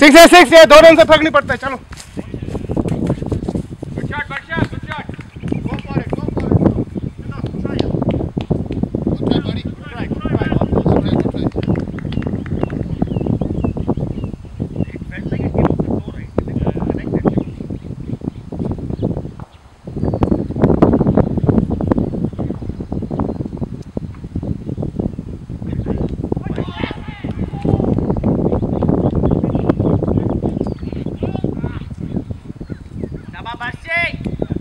6 है 6 है, 2 रन से फर्क नहीं पड़ता है। चलो Baixei!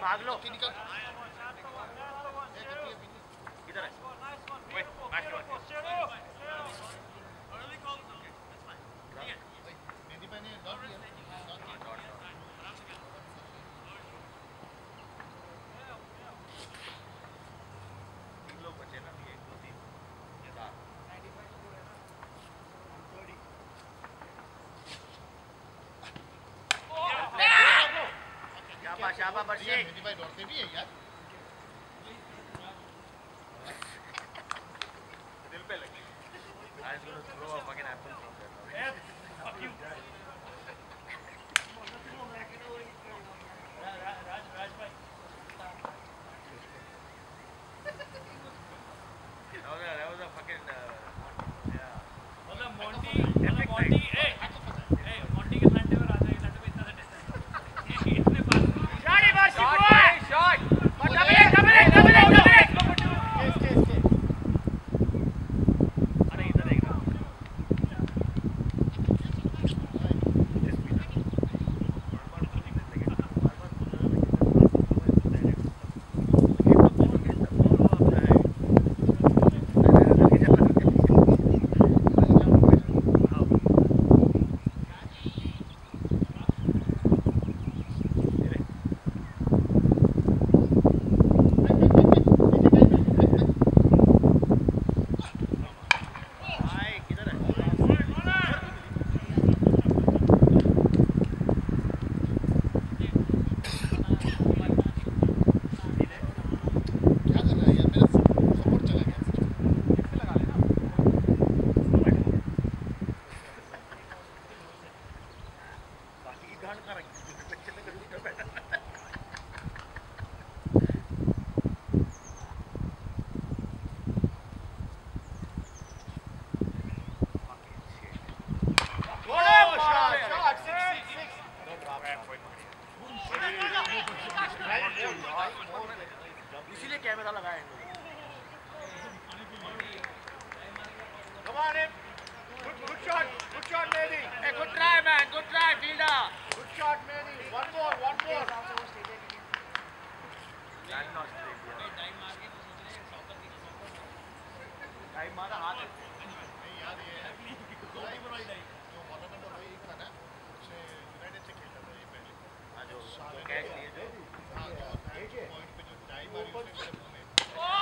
भाग लो निकल इधर है वेट बैक टू मेहंदी भाई ने डॉट दिया तीन लोग बचे ना 1 2 3 4 शाबाश बच्चे मेहंदी भाई डॉट से भी है यार दिल पे लगी I was going to throw a fucking apple from there. Fuck you. Raj bhai. That was a fucking yeah. मतलब Monty, hey, Monty के संडे में राजा के संडे में इतना सा डिस्टेंस इतने पास shot अरे इधर एक इसीलिए कैमरा लगाया है Come on in. Good shot, Mehdi. Hey, good try, man. Good try, fielder. Good shot, Mehdi. One more. Time मारा हाथ नहीं यार ये जो मोहम्मद भाई था ना उससे यूनाइटेड से खेलता था ये पहले हाँ जो कैच लिए जो हाँ जो पॉइंट पे जो टाइम मारी उसने मेरे मुंह में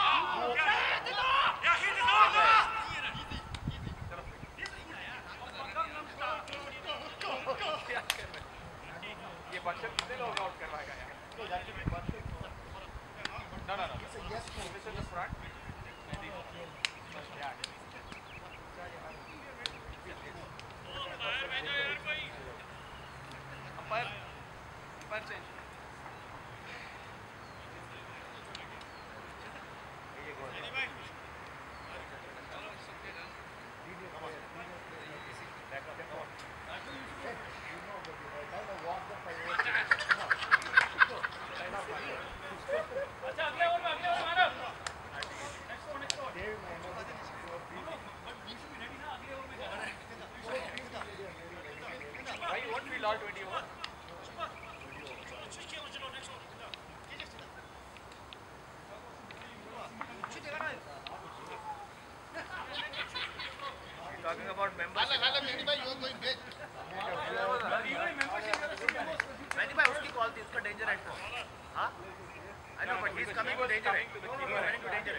ये बच्चे कितने लोग आउट करवाएगा यार No. This is the front. Umpire change. All 21. Talking about membership. Mehdi bhai, you are going big. Mehdi bhai, उसकी call थी, उसका danger है इसको. हाँ? I know, but he's coming to danger. He's running to danger.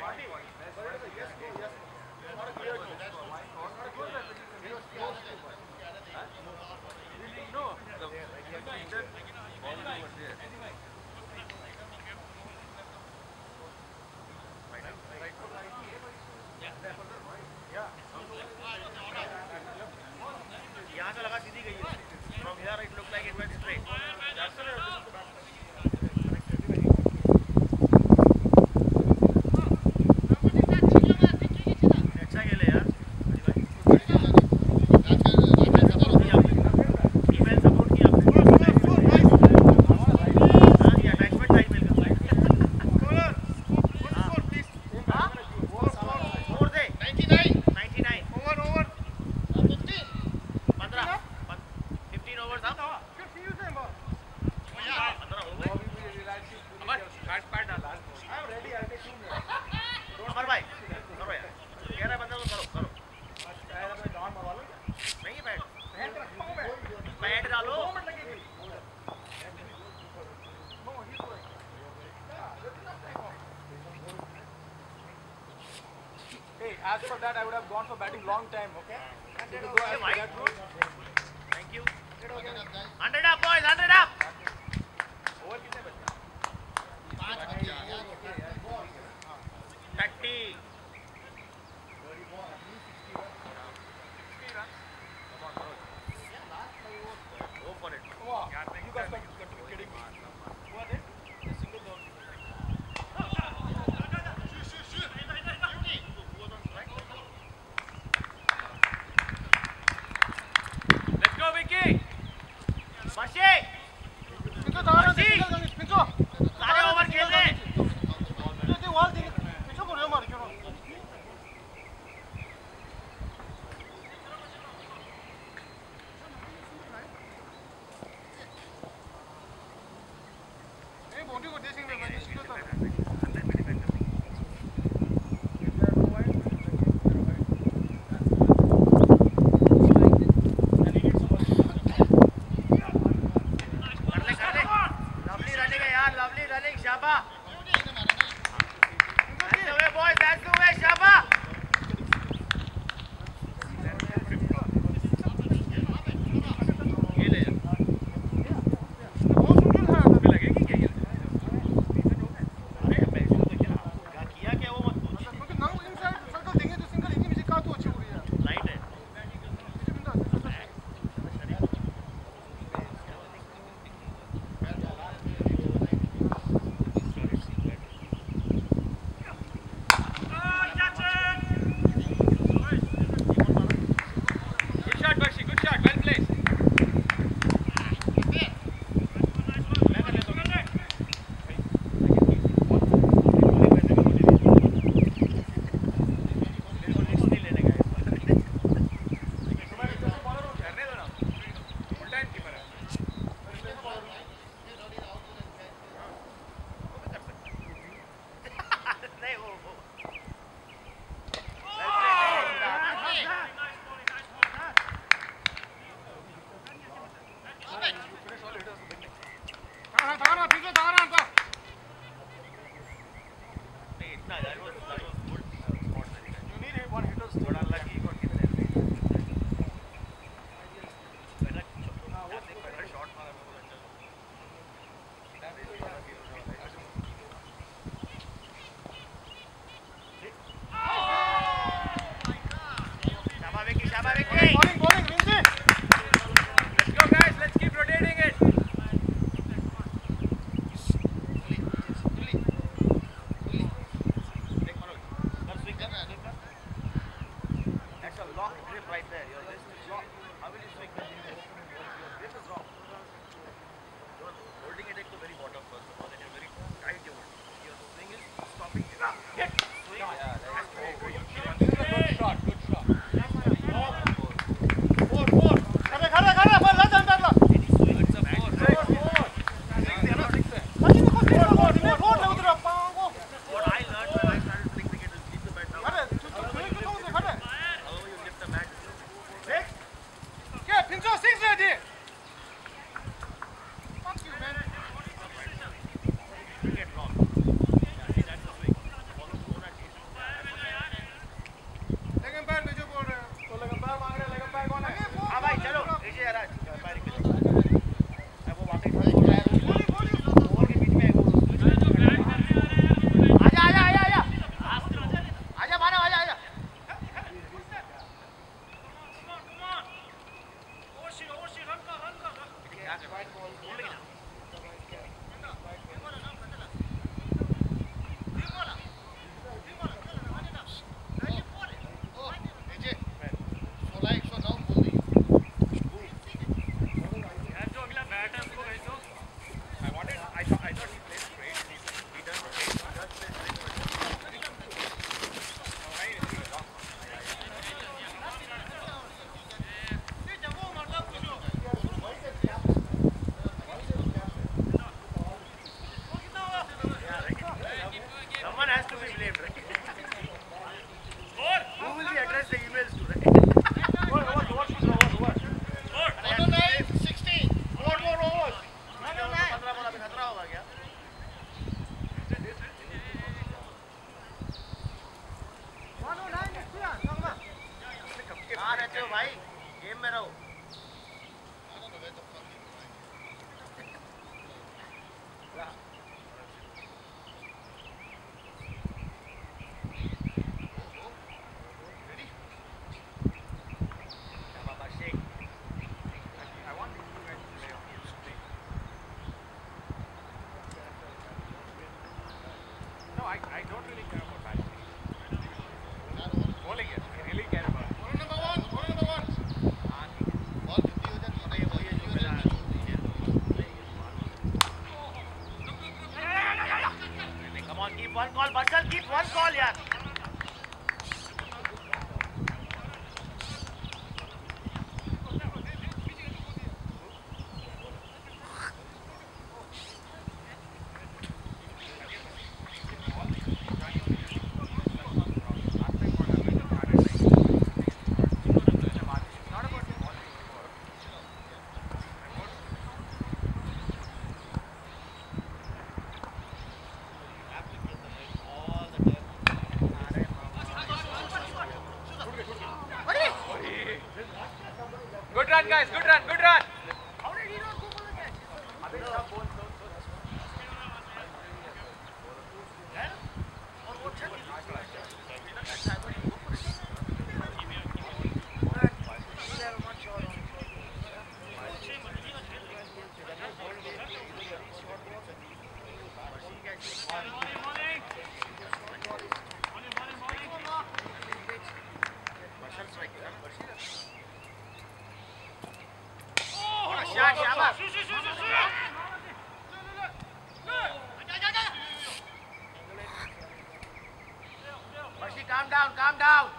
No, the ball over there. यहाँ से लगा सीधी गई है. From here it looked like it went straight. अच्छा खेले यार. ईमेल सपोर्ट किया आपने. As for that, I would have gone for batting long time. Okay. You could go as per that route. Thank you. 100 up, boys. 100 up. Over कितने बचे? 30. Go for it. Wow. You guys got kidding me. Who are they? A single dog. Let's go, Vicky. Mashi. पिंचो दाना पिंचो सारे over खेल रहे हैं. पिंचो वाल दे पिंचो को रे मार क्यों नहीं बॉडी को देसिंग में भाई इसको तो Lovely running है यार. Lovely running. Shaba. That's the way, boys. That's the way. शाबा. ये ले जा. बहुत सुंदर है तुम्हें लगेगी क्या ये? अरे मैं इसको तो क्या किया क्या वो मत पूछ. क्योंकि नाउ इनसाइड सर्कल देंगे तो सिंगल इन्हीं में से का तो अच्छी हो रही है लाइट है. Good shot, Bakshi. Good shot. Well placed. दाना पिंचो दाना तो इतना that was good spot. You need one hitter. थोड़ा lucky और कितने पहला शॉट मारा शाबा विकी. बॉलिंग रिंजी Let's go, guys. Let's keep rotating it. That's a long grip right there. Your wrist is long. How will you swing? Grip is wrong. You're holding it at the very bottom first of all, and you're very tight. Your swing is stopping. Hit. Swing. Yeah, that's great. Good shot. Good shot. Four खड़े ball ला अंदर ला It's a four. बाकी देखो four ले उधर पाओ What I learned when I started playing cricket is keep the bat down. अरे तू तो खड़े However you lift the bat. क्या पिंचो six ready fuck you man Cricket wrong. See, that's the swing. Follow through that shit. लेकिन पैर भेजो बोल रहे हैं तो लगन पैर मांग रहे लगन पैर कौन है? हाँ भाई चलो नीचे आ रहा है पैर के अब वो वापस हो रहा है ओवर के बीच में आजा आजा मानो आजा क्या कर रहा है Someone has to be blamed, right? Who will we address the emails to, right? रहो. I don't know where the fuck he's going. Ready? Come on, Abhishek. I want you guys to play on your street. No, I don't really care about batting. Bowling it. I really care about it. Ball number one. Ball number one. Ball 50 हो जाए तो नहीं वही हो जाए. Come on, keep one call, Barsal, keep one call, yaar. Good run, guys. Good run. Good run. How did he not go for the catch? और वो अच्छा Calm down, calm down.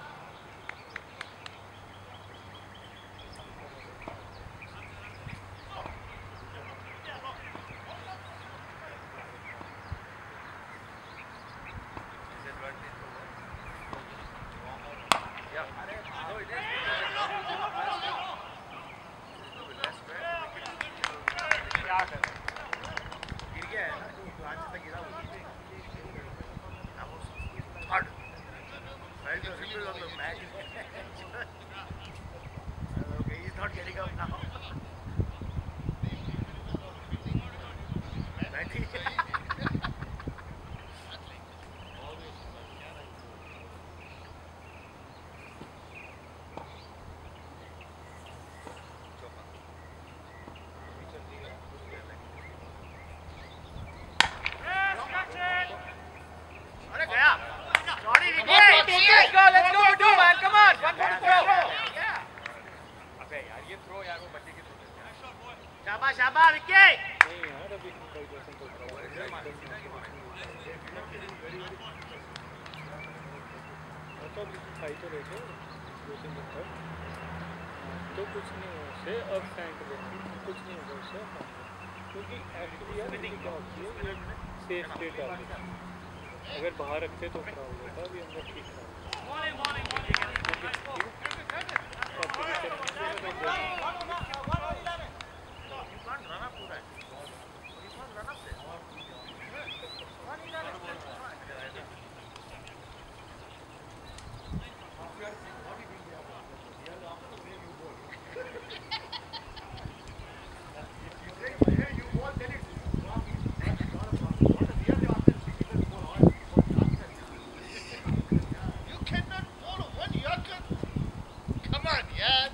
Okay, he's not getting up now. अरे गया. Sorry, Let's go, do man. Come on. One for the throw. अबे यार ये throw यार वो बच्चे की थ्रो. शाबाश शाबाश विक्की. नहीं यार अभी 5% तो मतलब खाई तो रहे थे दूसरे नंबर तो कुछ नहीं हुआ उससे अब फेंक देते कुछ नहीं होगा उससे क्योंकि एक्चुअली यार क्या होती है सेफ स्टेट डालती है अगर बाहर रखते तो खराब हो जाता अभी अंदर ठीक था You cannot follow one yacht. Come on, yaar.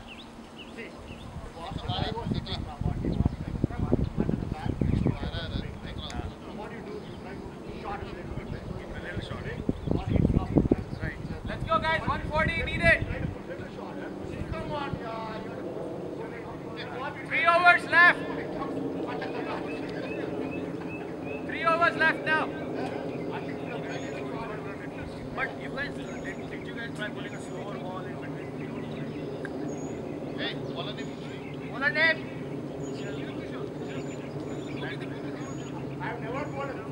Let's go, guys. 140 needed. 3 overs left. 3 overs left now. But you guys, did you guys try putting a slower ball in between? Hey, bowler name. Bowler name? I've never bowled